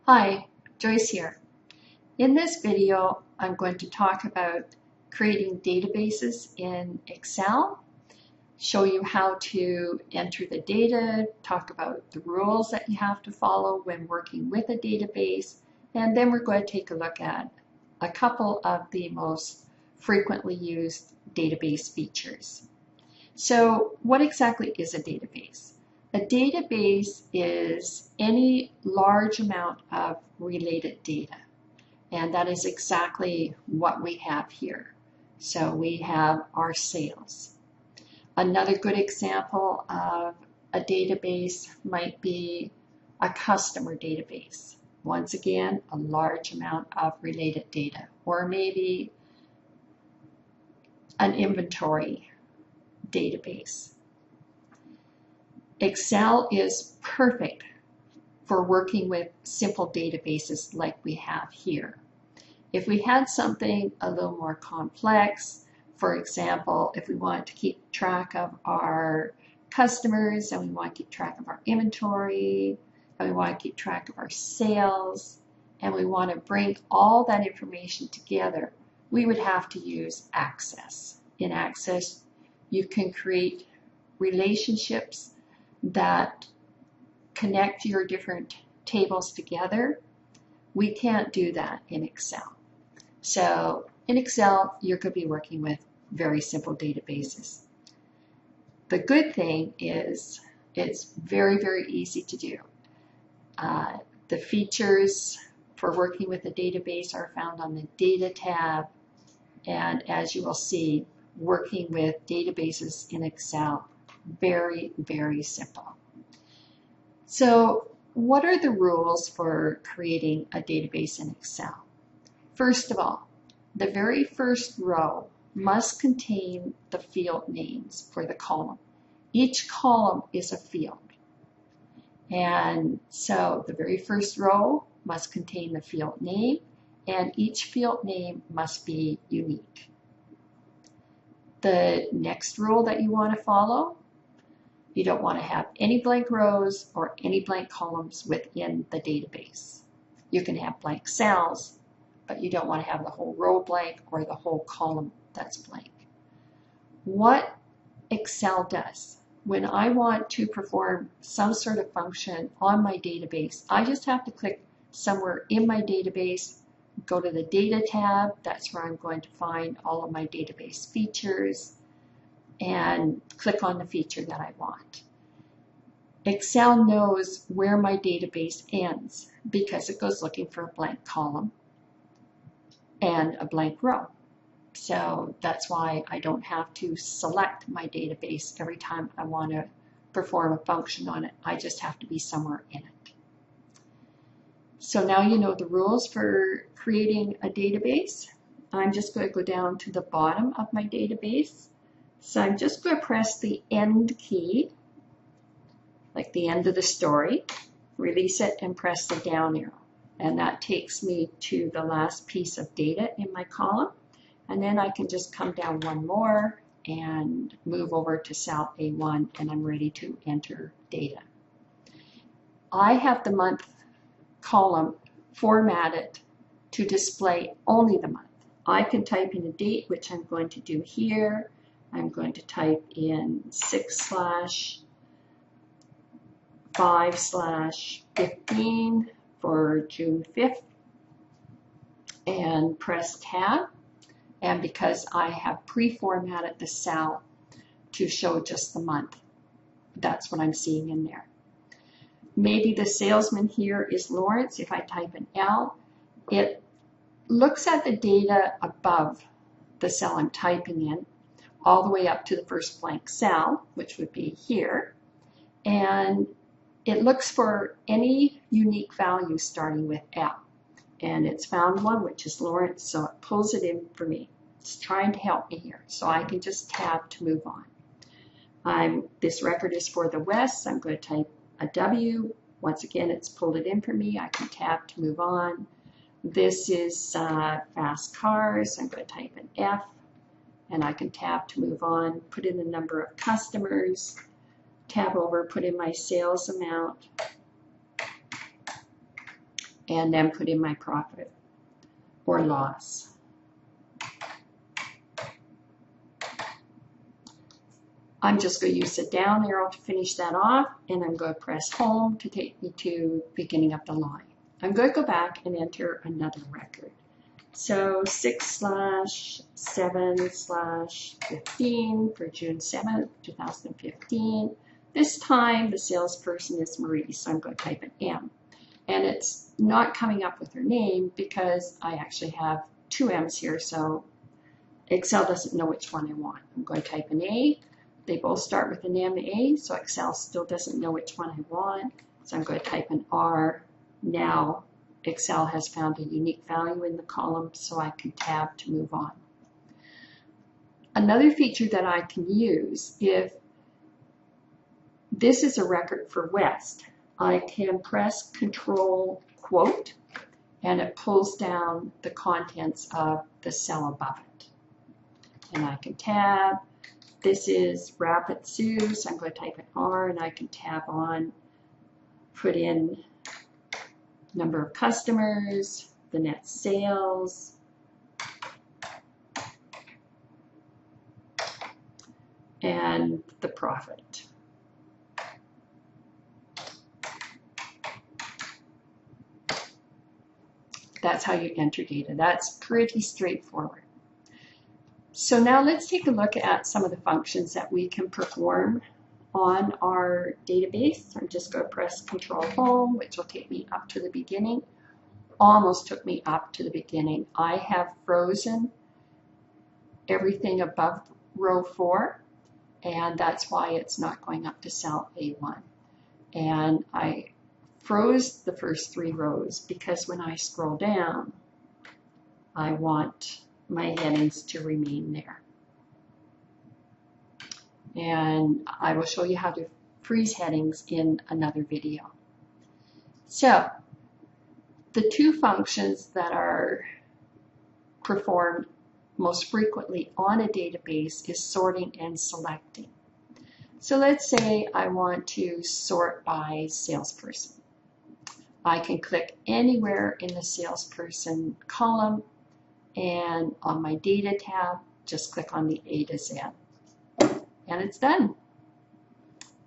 Hi, Joyce here. In this video, I'm going to talk about creating databases in Excel, show you how to enter the data, talk about the rules that you have to follow when working with a database, and then we're going to take a look at a couple of the most frequently used database features. So what exactly is a database? A database is any large amount of related data, and that is exactly what we have here. So we have our sales. Another good example of a database might be a customer database. Once again, a large amount of related data, or maybe an inventory database. Excel is perfect for working with simple databases like we have here. If we had something a little more complex, for example, if we want to keep track of our customers and we want to keep track of our inventory and we want to keep track of our sales and we want to bring all that information together, we would have to use Access. In Access, you can create relationships that connect your different tables together. We can't do that in Excel. So in Excel, you're going to be working with very simple databases. The good thing is it's very, very easy to do. The features for working with a database are found on the Data tab, and as you will see, working with databases in Excel, very, very simple. So what are the rules for creating a database in Excel? First of all, the very first row must contain the field names for the column. Each column is a field. And so the very first row must contain the field name, and each field name must be unique. The next rule that you want to follow, you don't want to have any blank rows or any blank columns within the database. You can have blank cells, but you don't want to have the whole row blank or the whole column that's blank. What Excel does, when I want to perform some sort of function on my database, I just have to click somewhere in my database, go to the Data tab, that's where I'm going to find all of my database features, and click on the feature that I want. Excel knows where my database ends because it goes looking for a blank column and a blank row. So that's why I don't have to select my database every time I want to perform a function on it. I just have to be somewhere in it. So now you know the rules for creating a database. I'm just going to go down to the bottom of my database. So I'm just going to press the end key, like the end of the story, release it and press the down arrow. And that takes me to the last piece of data in my column. And then I can just come down one more and move over to cell A1, and I'm ready to enter data. I have the month column formatted to display only the month. I can type in a date, which I'm going to do here. I'm going to type in 6/5/15 for June 5th and press tab. And because I have pre-formatted the cell to show just the month, that's what I'm seeing in there. Maybe the salesman here is Lawrence. If I type an L, it looks at the data above the cell I'm typing in, all the way up to the first blank cell, which would be here. And it looks for any unique value starting with L. And it's found one, which is Lawrence, so it pulls it in for me. It's trying to help me here, so I can just tab to move on. This record is for the West, so I'm going to type a W. Once again, it's pulled it in for me. I can tab to move on. This is fast cars. I'm going to type an F, and I can tab to move on, put in the number of customers, tab over, put in my sales amount, and then put in my profit or loss. I'm just going to use the down arrow to finish that off, and I'm going to press home to take me to the beginning of the line. I'm going to go back and enter another record. So 6/7/15 for June 7th, 2015. This time the salesperson is Marie, so I'm going to type an M. And it's not coming up with her name because I actually have two M's here, so Excel doesn't know which one I want. I'm going to type an A. They both start with an M-A, so Excel still doesn't know which one I want. So I'm going to type an R. Now Excel has found a unique value in the column, so I can tab to move on. Another feature that I can use, if this is a record for West, I can press Control quote, and it pulls down the contents of the cell above it. And I can tab. This is Rapid Sioux, so I'm going to type an R, and I can tab on, put in number of customers, the net sales, and the profit. That's how you enter data. That's pretty straightforward. So now let's take a look at some of the functions that we can perform on our database. I'm just going to press Control Home, which will take me up to the beginning. Almost took me up to the beginning. I have frozen everything above row 4, and that's why it's not going up to cell A1. And I froze the first 3 rows because when I scroll down, I want my headings to remain there. And I will show you how to freeze headings in another video. So the 2 functions that are performed most frequently on a database is sorting and selecting. So let's say I want to sort by salesperson. I can click anywhere in the salesperson column, and on my data tab, just click on the A to Z. And it's done.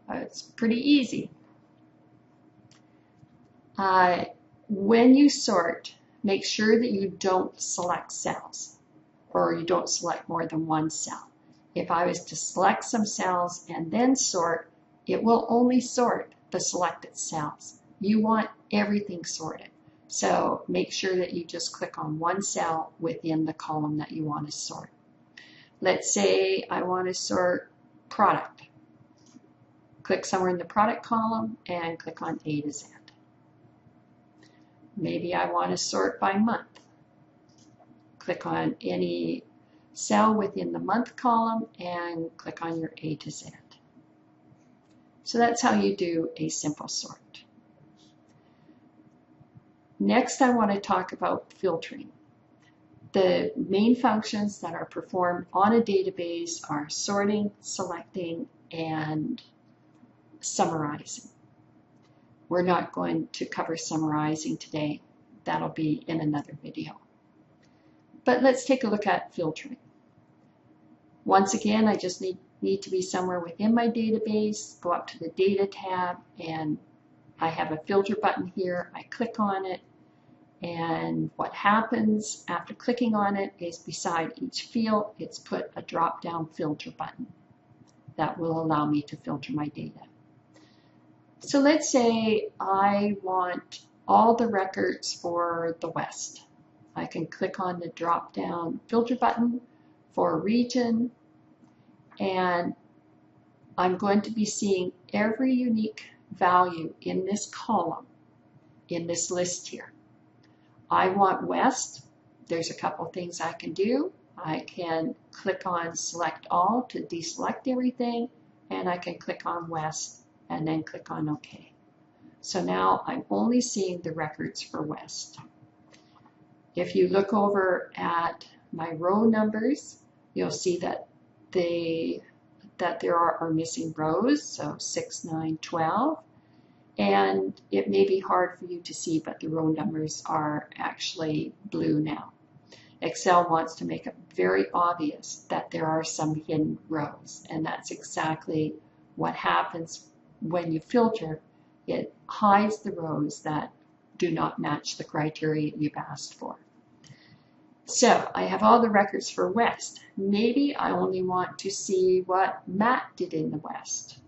It's pretty easy. When you sort, make sure that you don't select cells, or you don't select more than one cell. If I was to select some cells and then sort, it will only sort the selected cells. You want everything sorted. So make sure that you just click on one cell within the column that you want to sort. Let's say I want to sort product. Click somewhere in the product column and click on A to Z. Maybe I want to sort by month. Click on any cell within the month column and click on your A to Z. So that's how you do a simple sort. Next, I want to talk about filtering. The main functions that are performed on a database are sorting, selecting, and summarizing. We're not going to cover summarizing today. That'll be in another video. But let's take a look at filtering. Once again, I just need to be somewhere within my database, go up to the Data tab, and I have a filter button here. I click on it, and what happens after clicking on it is beside each field, it's put a drop-down filter button that will allow me to filter my data. So let's say I want all the records for the West. I can click on the drop-down filter button for a region, and I'm going to be seeing every unique value in this column, in this list here. I want West. There's a couple things I can do. I can click on Select All to deselect everything, and I can click on West and then click on OK. So now I'm only seeing the records for West. If you look over at my row numbers, you'll see that there are missing rows, so 6, 9, 12. And it may be hard for you to see, but the row numbers are actually blue now. Excel wants to make it very obvious that there are some hidden rows, and that's exactly what happens when you filter. It hides the rows that do not match the criteria you've asked for. So I have all the records for West. Maybe I only want to see what Matt did in the West.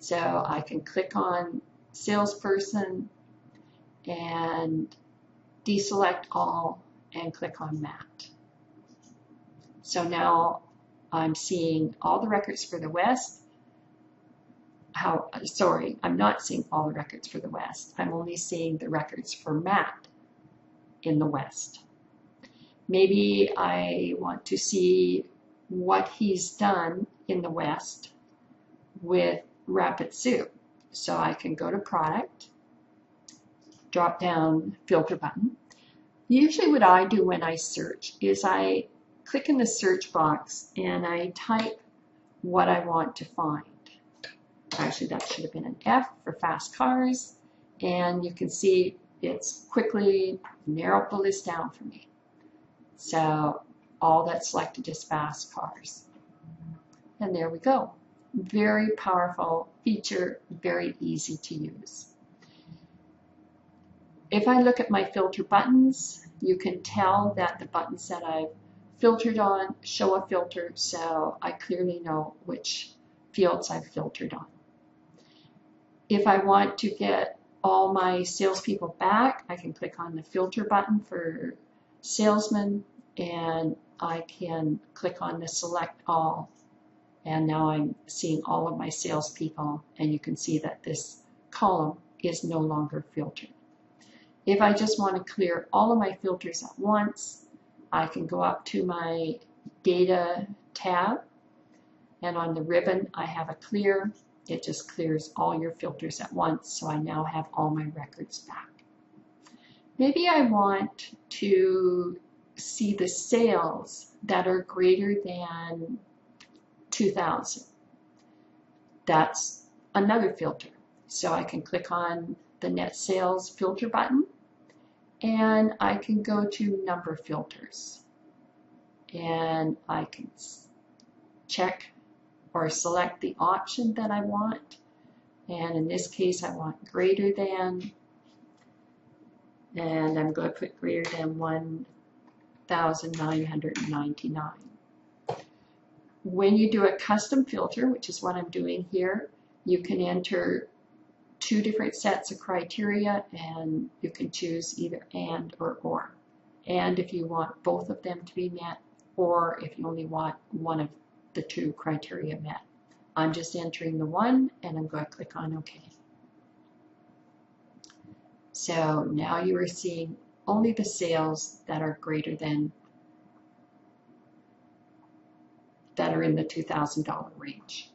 So I can click on salesperson and deselect all and click on Matt. So now I'm seeing all the records for the West. I'm not seeing all the records for the West. I'm only seeing the records for Matt in the West. Maybe I want to see what he's done in the West with Rapid Soup. So I can go to Product, drop down Filter button. Usually what I do when I search is I click in the search box and I type what I want to find. Actually, that should have been an F for fast cars. And you can see it's quickly narrowed the list down for me. So all that's selected is fast cars. And there we go. Very powerful feature, very easy to use. If I look at my filter buttons, you can tell that the buttons that I've filtered on show a filter, so I clearly know which fields I've filtered on. If I want to get all my salespeople back, I can click on the filter button for salesman, and I can click on the select all, and now I'm seeing all of my salespeople, and you can see that this column is no longer filtered. If I just want to clear all of my filters at once, I can go up to my Data tab, and on the ribbon I have a clear. It just clears all your filters at once, so I now have all my records back. Maybe I want to see the sales that are greater than 2,000. That's another filter. So I can click on the net sales filter button, and I can go to number filters, and I can check or select the option that I want, and in this case I want greater than, and I'm going to put greater than 1,999. When you do a custom filter, which is what I'm doing here, you can enter 2 different sets of criteria, and you can choose either and or. And if you want both of them to be met, or if you only want one of the 2 criteria met. I'm just entering the one, and I'm going to click on OK. So now you are seeing only the sales that are greater than, that are in the $2,000 range.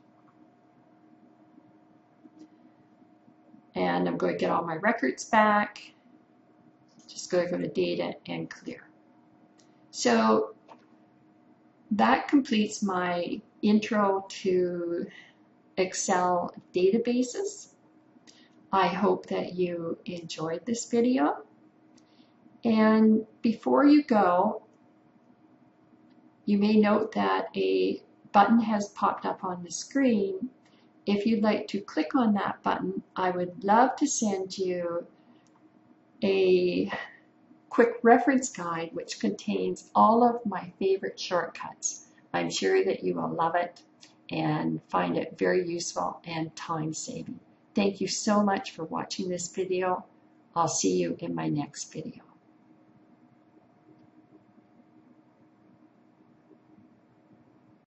And I'm going to get all my records back. Just going to go to Data and Clear. So that completes my intro to Excel databases. I hope that you enjoyed this video. And before you go, you may note that a button has popped up on the screen. If you'd like to click on that button, I would love to send you a quick reference guide which contains all of my favorite shortcuts. I'm sure that you will love it and find it very useful and time-saving. Thank you so much for watching this video. I'll see you in my next video.